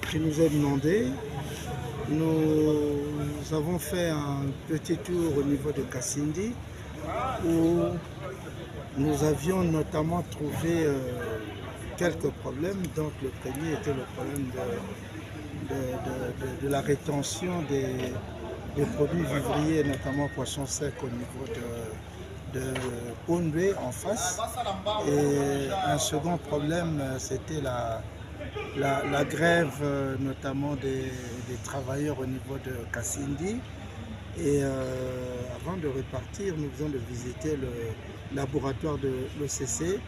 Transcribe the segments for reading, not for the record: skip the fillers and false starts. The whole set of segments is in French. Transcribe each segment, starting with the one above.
qui nous est demandé. Nous avons fait un petit tour au niveau de Kasindi où nous avions notamment trouvé quelques problèmes. Donc le premier était le problème de la rétention des produits vivriers, notamment poissons secs au niveau de Pondé en face. Et un second problème, c'était la grève notamment des travailleurs au niveau de Kasindi. Et avant de repartir, nous venons de visiter le laboratoire de l'OCC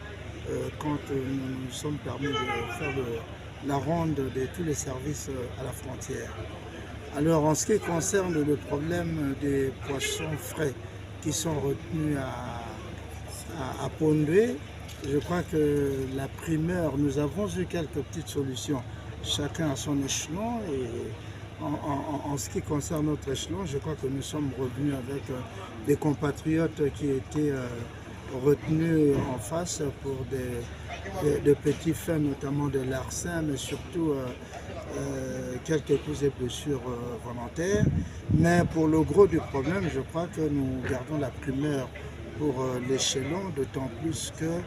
quand nous nous sommes permis de faire la ronde de tous les services à la frontière. Alors en ce qui concerne le problème des poissons frais qui sont retenus à Pondé, je crois que la primeur, nous avons eu quelques petites solutions, chacun à son échelon. Et en ce qui concerne notre échelon, je crois que nous sommes revenus avec des compatriotes qui étaient retenus en face pour de petits faits, notamment de larcin, mais surtout quelques coups et blessures volontaires. Mais pour le gros du problème, je crois que nous gardons la primeur pour l'échelon, d'autant plus que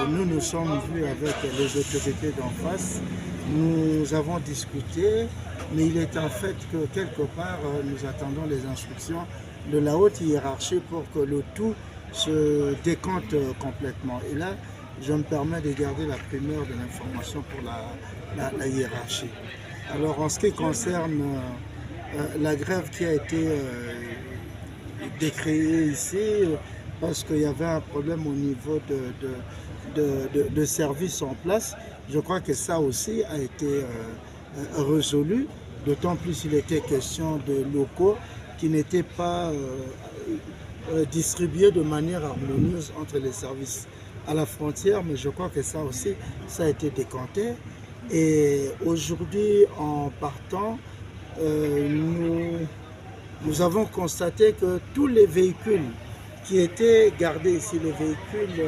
nous nous sommes vus avec les autorités d'en face. Nous avons discuté, mais il est en fait que quelque part, nous attendons les instructions de la haute hiérarchie pour que le tout se décante complètement. Et là, je me permets de garder la primeur de l'information pour la hiérarchie. Alors, en ce qui concerne la grève qui a été décrétée ici, parce qu'il y avait un problème au niveau de services en place, je crois que ça aussi a été résolu, d'autant plus il était question de locaux qui n'étaient pas distribués de manière harmonieuse entre les services à la frontière, mais je crois que ça aussi, ça a été décanté. Et aujourd'hui, en partant, nous avons constaté que tous les véhicules qui étaient gardés ici, les véhicules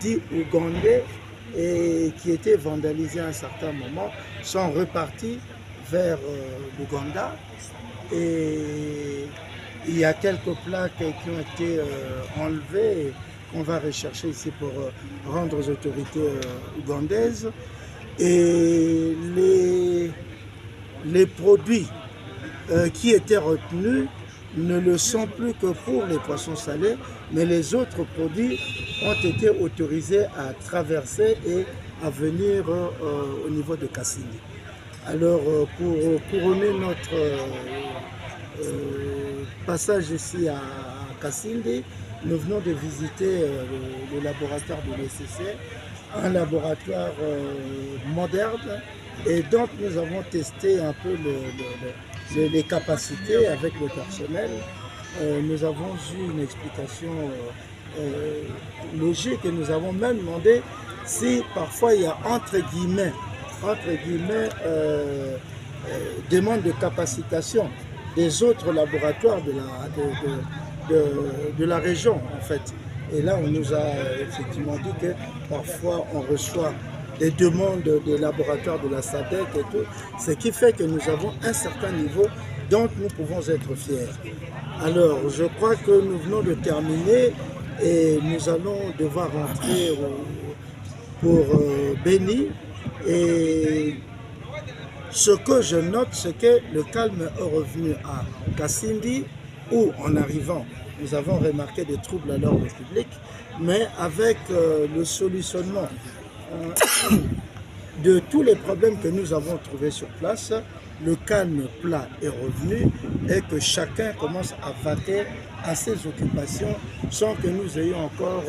dits ougandais et qui étaient vandalisés à un certain moment, sont repartis vers l'Ouganda. Et il y a quelques plaques qui ont été enlevées, qu'on va rechercher ici pour rendre aux autorités ougandaises. Et les produits qui étaient retenus ne le sont plus que pour les poissons salés, mais les autres produits ont été autorisés à traverser et à venir au niveau de Kasindi. Alors pour couronner notre passage ici à Kasindi, nous venons de visiter le laboratoire de l'OCC, un laboratoire moderne, et donc nous avons testé un peu les capacités avec le personnel. Nous avons eu une explication logique et nous avons même demandé si parfois il y a entre guillemets demande de capacitation des autres laboratoires de la région en fait. Et là on nous a effectivement dit que parfois on reçoit des demandes des laboratoires de la SADC et tout, ce qui fait que nous avons un certain niveau dont nous pouvons être fiers. Alors je crois que nous venons de terminer et nous allons devoir rentrer pour Béni. Et ce que je note, c'est que le calme est revenu à Kasindi, où en arrivant, nous avons remarqué des troubles à l'ordre public, mais avec le solutionnement de tous les problèmes que nous avons trouvés sur place, le calme plat est revenu et que chacun commence à vaquer à ses occupations sans que nous ayons encore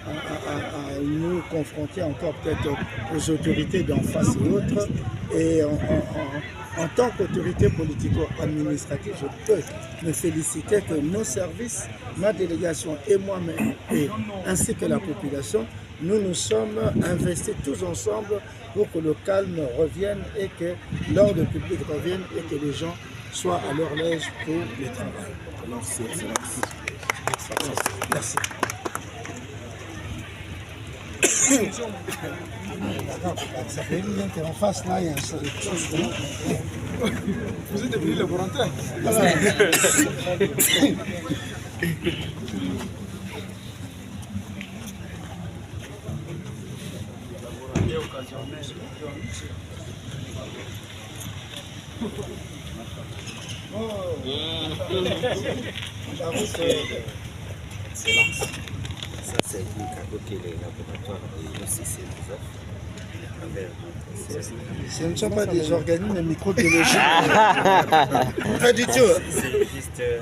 à nous confronter encore peut-être aux autorités d'en face et autres. Et en tant qu'autorité politico-administrative, je peux me féliciter que nos services, ma délégation et moi-même, ainsi que la population, nous nous sommes investis tous ensemble pour que le calme revienne et que l'ordre public revienne et que les gens soient à leur aise pour le travail. Merci. Merci. Ça fait bien qu'en face, là, il y a un seul chose. Vous êtes devenu le volontaire. Excellence. Ça, c'est un cadeau que les laboratoires de l'OCC nous offrent. Ce ne sont pas des organismes microbiologiques. Pas du tout. C'est juste des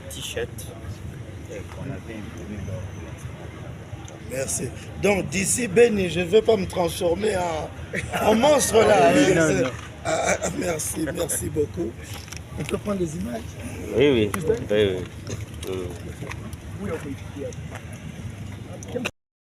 t-shirts qu'on avait imprimés. Merci. Donc d'ici Béni, je ne vais pas me transformer en monstre là. Non. Merci, merci beaucoup. On peut prendre des images? Oui. Oui, on peut.